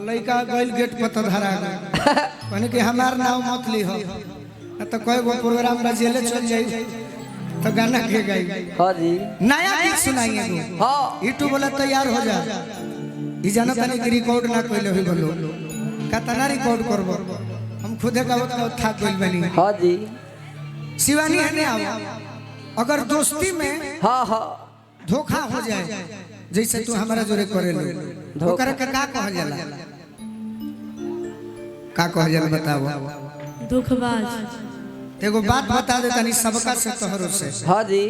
लड़का गइल गेट पर तो धरा गए कहने कि हमार नाम मत ली हो तो कोई वो प्रोग्राम में जेल चल जाई तो गाना के गाई। हां जी नया गीत सुनाइए तो हां यूट्यूब वाला तैयार हो जा ई जाना तने कि रिकॉर्ड ना कइले होई बोलो कतना रिकॉर्ड करबो हम खुदे गावत गावत थाक गइल बनी। हां जी शिवानी हने आओ अगर दोस्ती में हां हां धोखा हो जाए जैसे तू हमारा जोरे करे लो ओकरा के का कहल जाला का कहल जाला बताओ। दुखबाज एगो बात बता दे तनी सबका से तोहरो से हां जी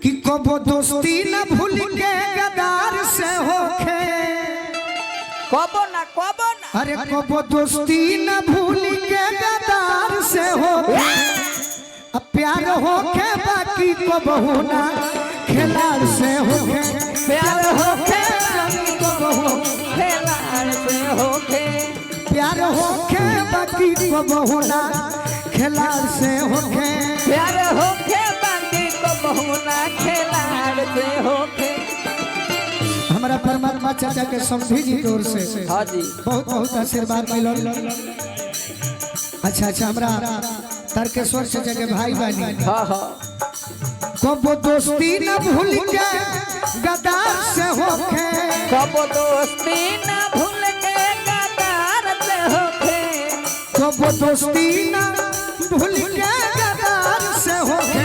कि कबो दोस्ती न भूल के गदार से होखे कबो ना अरे कबो दोस्ती न भूल के गदार से होखे अब प्यार होखे बाकी कबहू ना खिलाड़ से होखे प्यार होके बाकी कबहू खेलाड़ से होके प्यार होखे बाकी कबहू ना खिलाड़ से होखे प्यार होके बाकी को बहुना खेलाड़ से होके। हमारा परमात्मा चाचा के समझी जी की ओर से हां जी बहुत बहुत आशीर्वाद मिलल। अच्छा हमरा तारकेश्वर चाचा के भाई बहनी हां हां कबो दोस्ती न भूल के गदार से होखे कबो दोस्ती ना भूल के गदार से होके कबो दोस्ती न भूल के गदार से होखे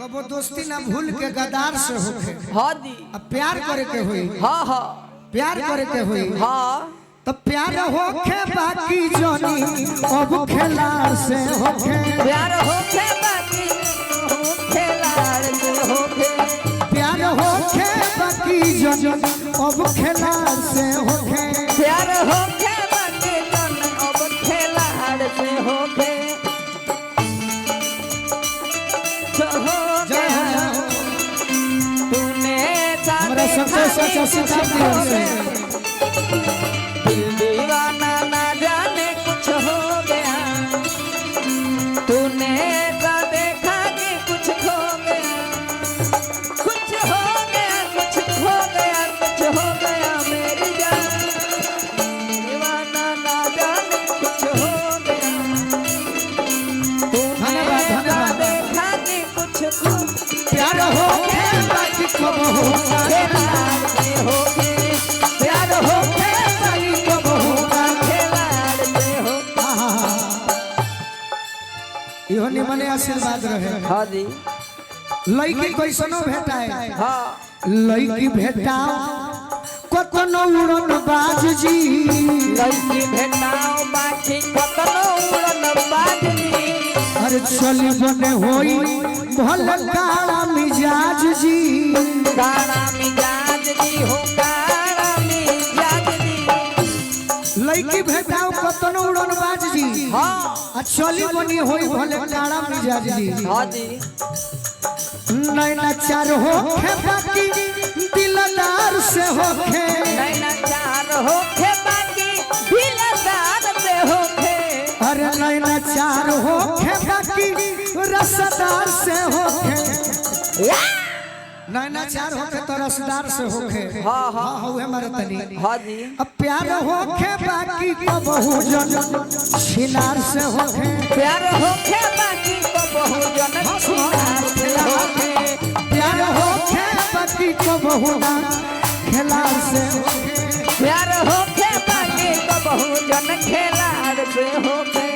कबो दोस्ती न भूल के गदार से होखे। हां जी अब प्यार करे के होई हां हां प्यार करे के होई हां तो प्यार होखे बाकी जोनी अब खिलाड़ से होखे प्यार होके बाकी खेलाड़ से होके प्यार होखे बाकी जोनी अब खिलाड़ से होखे प्यार होके बाकी जन अब खेलाड़ से होके। जय हो तूने हमारा सबसे सच्चा सितार दिया से दिल दीवाना ना जाने कुछ हो गया तूने ऐसा देखा कि कुछ खो गया कुछ हो गया कुछ खो गया कुछ हो गया मेरी जान दीवाना ना जाने कुछ हो गया तूने ऐसा देखा कि कुछ खो प्यार होखे बाकी कबहू ना खेलाड़ से होके प्यार होखे बाकी कबहू ना खेलाड़ से होके। इहो निमने आशीर्वाद रहे। हाँ जी लड़की कैसनो भेटाए हाँ लड़की भेटाओ कतनो उड़न बाज जी लड़की भेटाओ बाकी कतनो उड़न बाजनी अरे चली बने होई भल काला मिजाज जी काला मिजाज दी हो काला मिजाज दी। लड़की भेटाओ कतनो उड़न बाज जी हाँ आ चली बनी होई भल काला मिजाज जी हाँ जी नैना चार होखे बाकी दिलदार से होखे नैना चार होके बाकी दिलदार से होके अरे नैना चार होखे बाकी रसदार से होखे नैना चार होखे तो रसदार से होखे हाँ हाँ हौवे मारे तनी हाँ जी अब प्यार होखे बाकी कबहू जन छिनार से होखे प्यार होके बाकी को बहुजन छिनार से होके प्यार होखे बाकी कबहू ना खिलाड़ से होखे प्यार होके बाकी को बहुजन खेलाड़ से होके।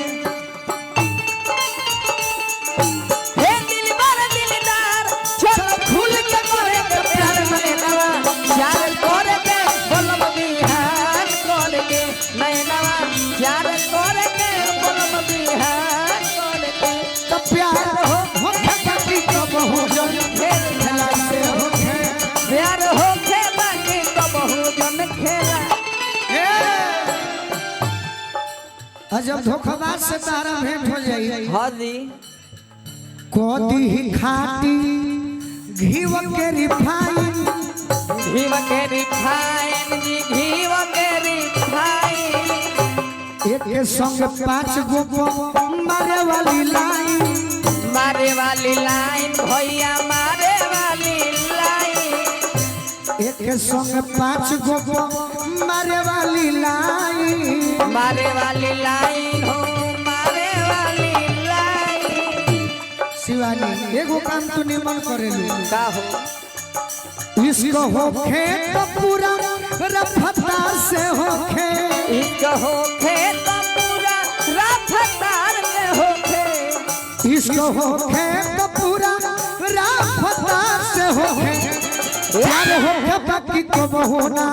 हे दिलबर दिलदार चलो खुल के करे के प्यार नैनवा प्यार करे के बोलम बिहार करे के नैनवा प्यार करे के बोलम बिहार करे के तो प्यार होखे बाकी कबहू जन खिलाड़ से होखे प्यार होके बाकी को बहुजन खेला। जब धोखेबाज से तारा भेंट हो जाई हाँ जी कोदी ही खाती घीव के रिफाइन घीव के रिफाइन जी घीव के रिफाइन एक संग 5 गो मारे वाली लाइन मारे वाली लाइन भैया मारे वाली लाइन एक संग 5 गो मारे वाली लाइन मारे वाली लाइन हो मारे वाली लाइन। शिवानी एगो काम तू निमन करेलू का हो इसको होखे तो पूरा रफ्तार से होखे इसको होखे तो पूरा रफ्तार में होखे इसको होखे तो पूरा रफ्तार से होखे प्यार होखे बाकी को बहुना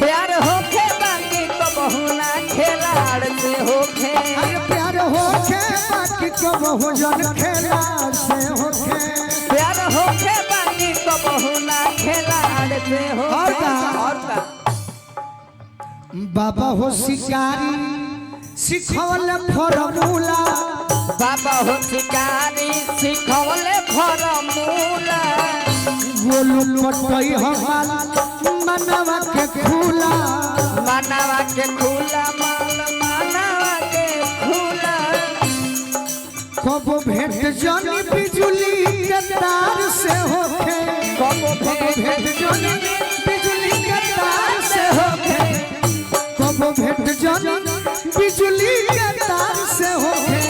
प्यार होखे बाकी को बहुना खिलाड़ से होखे अरे प्यार होखे बाकी को बहुजन खिलाड़ से होखे प्यार होखे बाकी को बहुना खिलाड़ से होखे। और का बाबा हो शिकारी सिखौल फॉर्मूला बाबा हो शिकारी सिखौले फॉर्मूला गोलू पटई हमाल मनवा के खुला मानवा के खुला माल मानवा के खुला कबो भेंट जानी बिजुली के तार से होखे कबो भेंट जानी बिजुली के तार से होखे कबो भेंट जानी बिजुली के तार से होखे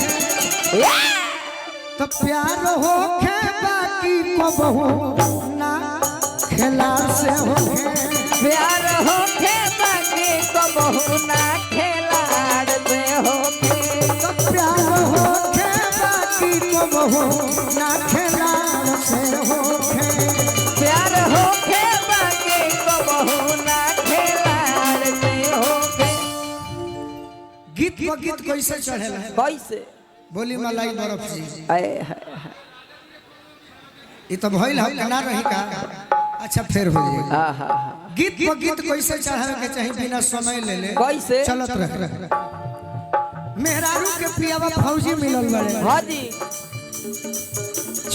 तो प्यार होखे बाकी कबहू ना खिलाड़ से होखे प्यार होखे बाकी को बहुना खिलाड़ से होखे तो प्यार होखे बाकी कबहू ना खिलाड़ से होखे प्यार होखे बाकी को बहुना खिलाड़ से होखे। गीत को गीत कैसे चढ़ेला कैसे बोली मलाई बर्फ जी आए हाय ये तो भइल हम ना रही का अच्छा फिर हो जाएगा आहा गीत को गीत कैसे चढ़ावे के चाहिए बिना समय ले ले कैसे चलत रह मेहरारू के पियावा फौजी मिलल बड़े हाँ जी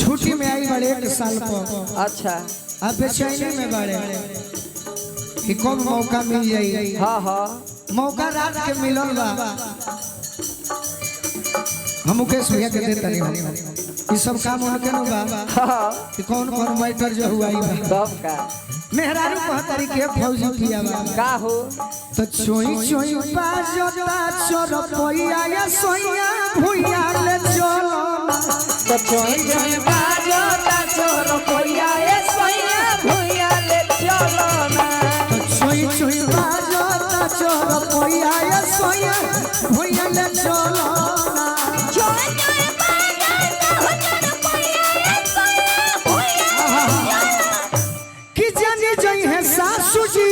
छुट्टी में आई बड़े 1 साल पर अच्छा अब बेचैनी में बड़े कि कब मौका मिल जाई हाँ हाँ मौका रात के मिलल बा हम मुकेश भैया के देता नहीं ये सब काम उनके न बा हाँ कि कौन कौन मैटर जो हुआ ही बा सब का मेहरारू कह तरीके फौजी पियावा का हो तो चोई चोई बाजता चोर पोइया या सोइया भुइया ले चलो तो चोई चोई बाजो ता चोर कोइया ए सोइया भुइया ले चलो ना तो चोई चोई बाजता चोर पोइया या सोइया भुइया ले चलो चोई चोई बाजो ता चोर कोइया ए सोइया भुइया कि जानी जई है सासू जी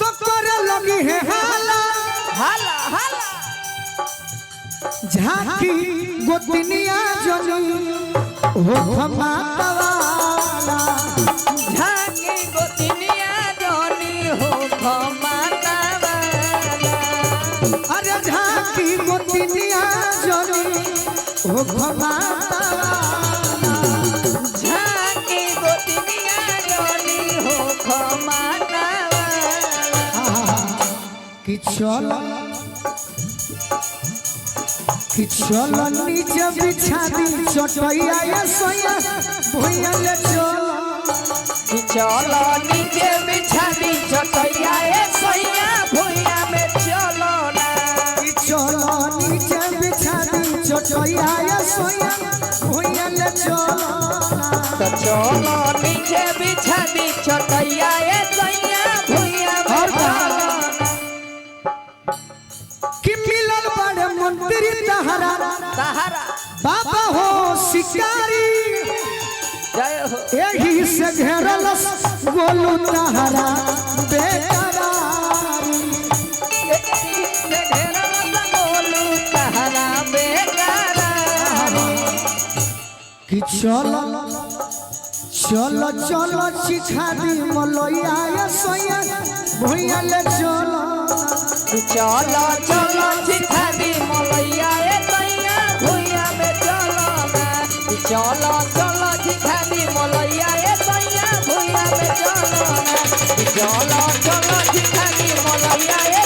तो करे लगी है हाला हाला हाला झाकी गोतनिया जनी हो खमातवाला झांकी गोतिनिया जोनी हो खमाना वाला अरे झाकी गोतनिया जनी हो खमातवाला झांकी गोतिनिया जोनी हो खमाना वाला कि चल नीचे बिछा दी चटैया या सोया भुइया ले चल चलो नीचे बिछा दी चटैया ए सोइया भुइया में चलो ना कि चल नीचे बिछा दी चटैया या सोया भुइया ले चल तो चलो नीचे बिछा दी चटैया ए सोइया भुइया में और का? चलो ना कि मिलल बड़े मंत्री तहरा सहारा बाबा हो शिकारी जय हो यही से घेरल गोलू तहरा बेकरारी से ढेरा बोलू कहरा बेकारा कि चल चल चल चिखा दी मलैया या सोया भुइया ले चल चलो चलो चिखा दी मलैया ए तैया भुइया में चलो ना चलो चलो चिखा दी मलैया ए तैया भुइया में चलो ना चलो चलो चिखा दी मलैया ए